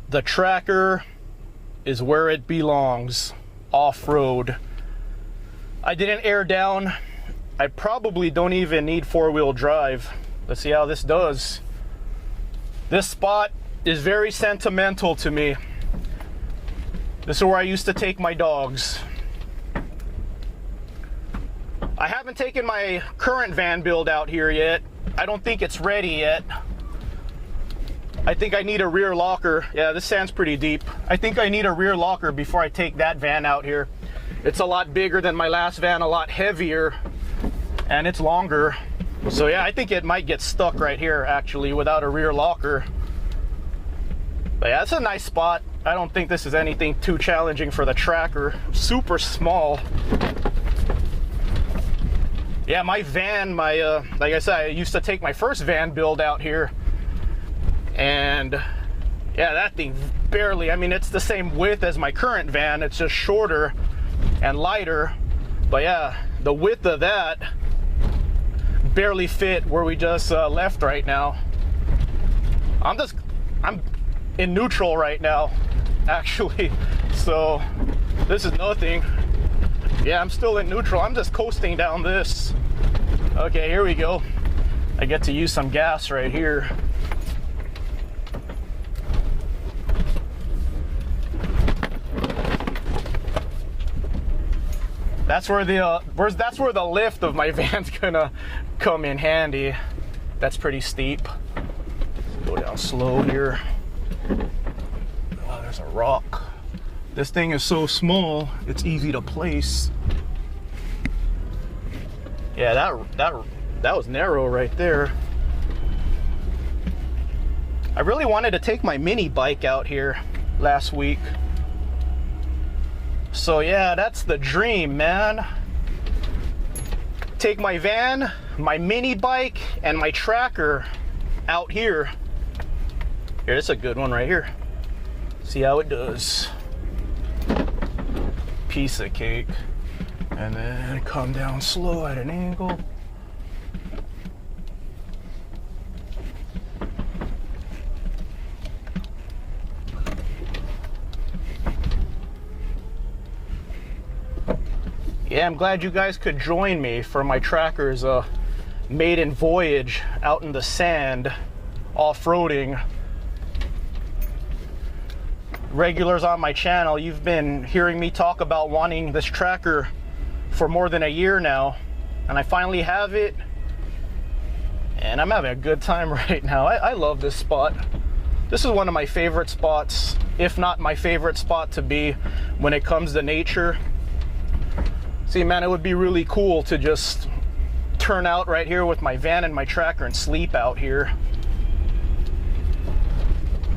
The tracker is where it belongs, off-road. I didn't air down. I probably don't even need four-wheel drive. Let's see how this does. This spot is very sentimental to me. This is where I used to take my dogs. I haven't taken my current van build out here yet. I don't think it's ready yet. I think I need a rear locker. Yeah, this sand's pretty deep. I think I need a rear locker before I take that van out here. It's a lot bigger than my last van, a lot heavier, and it's longer. So yeah, I think it might get stuck right here actually without a rear locker. But yeah, it's a nice spot. I don't think this is anything too challenging for the tracker. Super small. Yeah, my van, like I said, I used to take my first van build out here. And yeah, that thing barely, I mean, it's the same width as my current van. It's just shorter and lighter. But yeah, the width of that barely fit where we just left right now. I'm in neutral right now, actually. So this is nothing. Yeah, I'm still in neutral. I'm just coasting down this. Okay, here we go. I get to use some gas right here. That's where the lift of my van's gonna come in handy. That's pretty steep. Let's go down slow here. Oh, there's a rock. This thing is so small, it's easy to place. Yeah, that was narrow right there. I really wanted to take my mini bike out here last week. So yeah, that's the dream, man. Take my van, my mini bike, and my tracker out here. Here, this is a good one right here. See how it does. Piece of cake. And then come down slow at an angle. Yeah, I'm glad you guys could join me for my tracker's maiden voyage out in the sand, off-roading. Regulars on my channel, you've been hearing me talk about wanting this tracker for more than a year now, and I finally have it, and I'm having a good time right now. I love this spot. This is one of my favorite spots, if not my favorite spot to be when it comes to nature. See, man, it would be really cool to just turn out right here with my van and my tracker and sleep out here.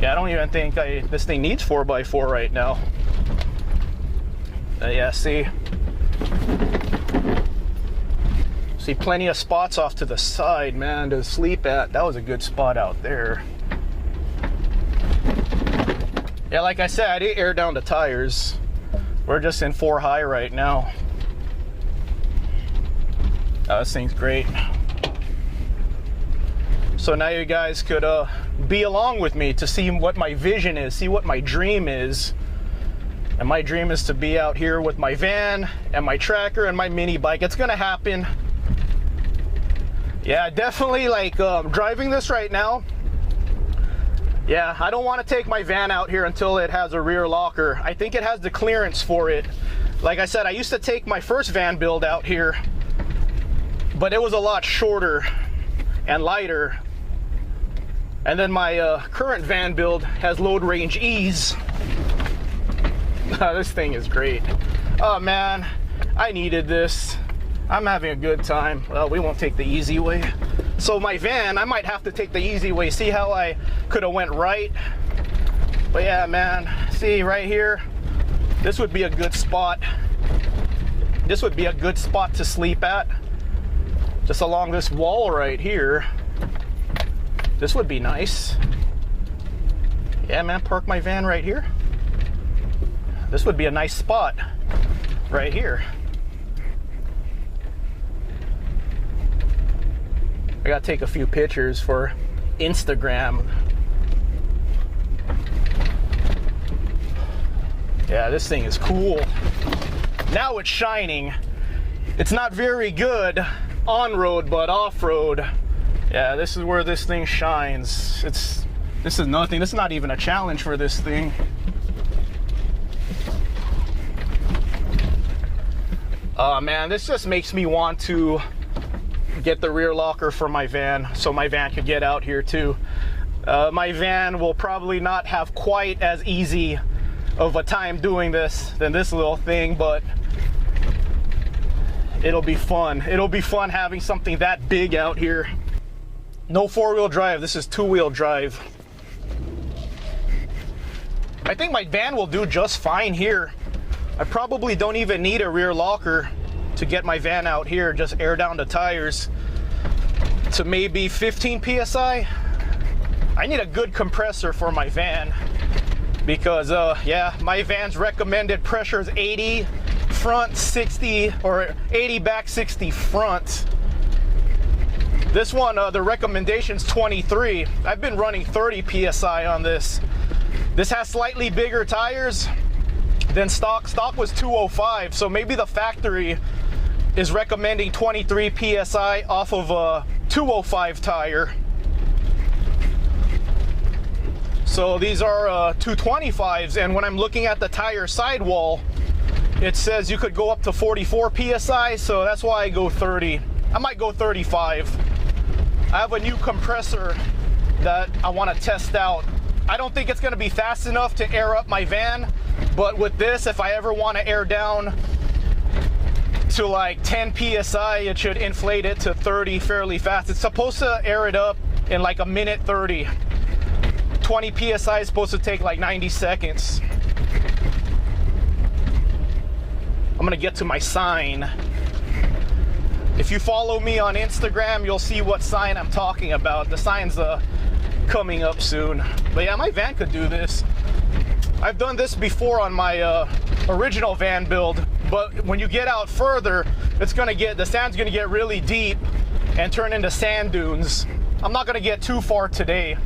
Yeah, I don't even think this thing needs 4x4 right now. Yeah, see plenty of spots off to the side, man, to sleep at. That was a good spot out there. Yeah, like I said, I didn't air down the tires. We're just in 4 high right now. This thing's great. So now you guys could be along with me to see what my vision is, see what my dream is. And my dream is to be out here with my van and my tracker and my mini bike. It's gonna happen. Yeah, definitely like driving this right now. Yeah, I don't want to take my van out here until it has a rear locker. I think it has the clearance for it. Like I said, I used to take my first van build out here, but it was a lot shorter and lighter. And then my current van build has load range ease. This thing is great. Oh man, I needed this. I'm having a good time. Well, we won't take the easy way. So my van, I might have to take the easy way. See how I could have went right? But yeah, man, see right here, this would be a good spot. This would be a good spot to sleep at. Just along this wall right here. This would be nice. Yeah, man, park my van right here. This would be a nice spot right here. I gotta take a few pictures for Instagram. Yeah, this thing is cool. Now it's shining. It's not very good on-road, but off-road, yeah, this is where this thing shines. This is nothing. This is not even a challenge for this thing. Man, this just makes me want to get the rear locker for my van so my van could get out here too. My van will probably not have quite as easy of a time doing this than this little thing, but it'll be fun. It'll be fun having something that big out here. No four-wheel drive, this is two-wheel drive. I think my van will do just fine here. I probably don't even need a rear locker to get my van out here, just air down the tires to maybe 15 PSI. I need a good compressor for my van because yeah, my van's recommended pressure is 80 front, 60, or 80 back, 60 front. This one, the recommendation's 23. I've been running 30 PSI on this. This has slightly bigger tires than stock. Stock was 205, so maybe the factory is recommending 23 PSI off of a 205 tire. So these are 225s, and when I'm looking at the tire sidewall, it says you could go up to 44 PSI, so that's why I go 30. I might go 35. I have a new compressor that I want to test out. I don't think it's going to be fast enough to air up my van, but with this, if I ever want to air down to like 10 PSI, it should inflate it to 30 fairly fast. It's supposed to air it up in like a minute 30. 20 PSI is supposed to take like 90 seconds. I'm gonna get to my sign. If you follow me on Instagram, you'll see what sign I'm talking about. The sign's coming up soon. But yeah, my van could do this. I've done this before on my original van build, but when you get out further, the sand's gonna get really deep and turn into sand dunes. I'm not gonna get too far today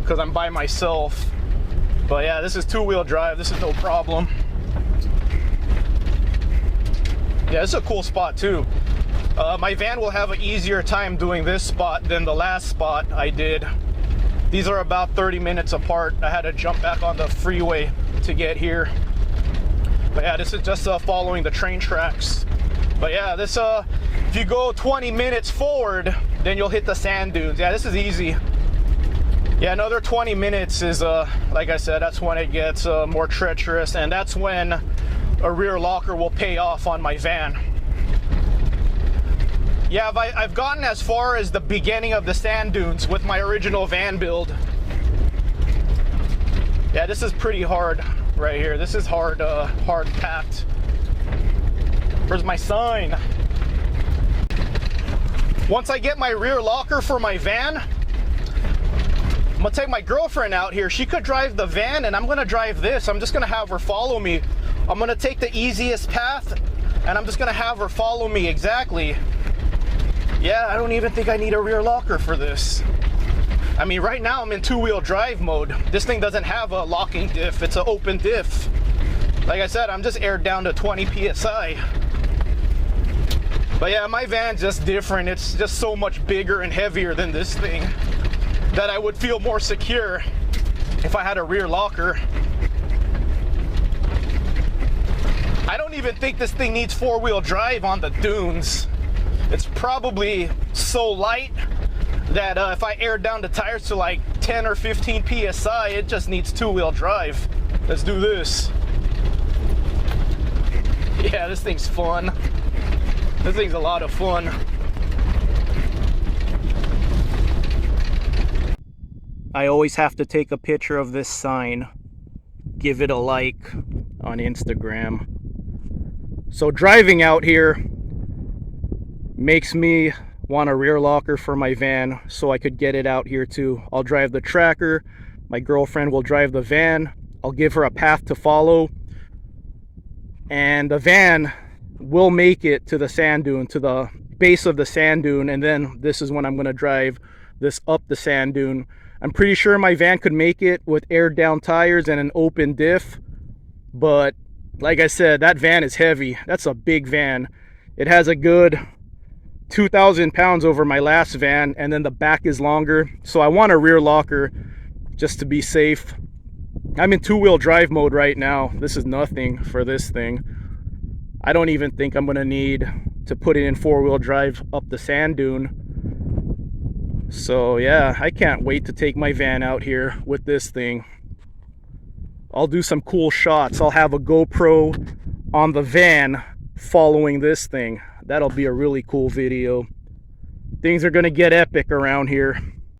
because I'm by myself. But yeah, this is two-wheel drive. This is no problem. Yeah, it's a cool spot too. My van will have an easier time doing this spot than the last spot I did. These are about 30 minutes apart. I had to jump back on the freeway to get here. But yeah, this is just following the train tracks. But yeah, this if you go 20 minutes forward, then you'll hit the sand dunes. Yeah, this is easy. Yeah, another 20 minutes is, like I said, that's when it gets more treacherous, and that's when a rear locker will pay off on my van. Yeah, I've gotten as far as the beginning of the sand dunes with my original van build. Yeah, this is pretty hard right here. This is hard, hard packed. Where's my sign? Once I get my rear locker for my van, I'm gonna take my girlfriend out here. She could drive the van and I'm gonna drive this. I'm just gonna have her follow me. I'm gonna take the easiest path and I'm just gonna have her follow me exactly. Yeah, I don't even think I need a rear locker for this. I mean, right now I'm in two-wheel drive mode. This thing doesn't have a locking diff, it's an open diff. Like I said, I'm just aired down to 20 PSI. But yeah, my van's just different. It's just so much bigger and heavier than this thing that I would feel more secure if I had a rear locker. I don't even think this thing needs four-wheel drive on the dunes. It's probably so light that if I air down the tires to like 10 or 15 PSI, it just needs two-wheel drive. Let's do this. Yeah, this thing's fun. This thing's a lot of fun. I always have to take a picture of this sign, give it a like on Instagram. So driving out here makes me want a rear locker for my van so I could get it out here too. I'll drive the tracker, my girlfriend will drive the van, I'll give her a path to follow, and the van will make it to the sand dune, to the base of the sand dune, and then this is when I'm going to drive this up the sand dune. I'm pretty sure my van could make it with aired down tires and an open diff, but Like I said, that van is heavy. That's a big van. It has a good 2,000 pounds over my last van, and then the back is longer. So I want a rear locker just to be safe. I'm in two-wheel drive mode right now. This is nothing for this thing. I don't even think I'm gonna need to put it in four-wheel drive up the sand dune. So yeah, I can't wait to take my van out here with this thing. I'll do some cool shots. I'll have a GoPro on the van following this thing. That'll be a really cool video. Things are gonna get epic around here.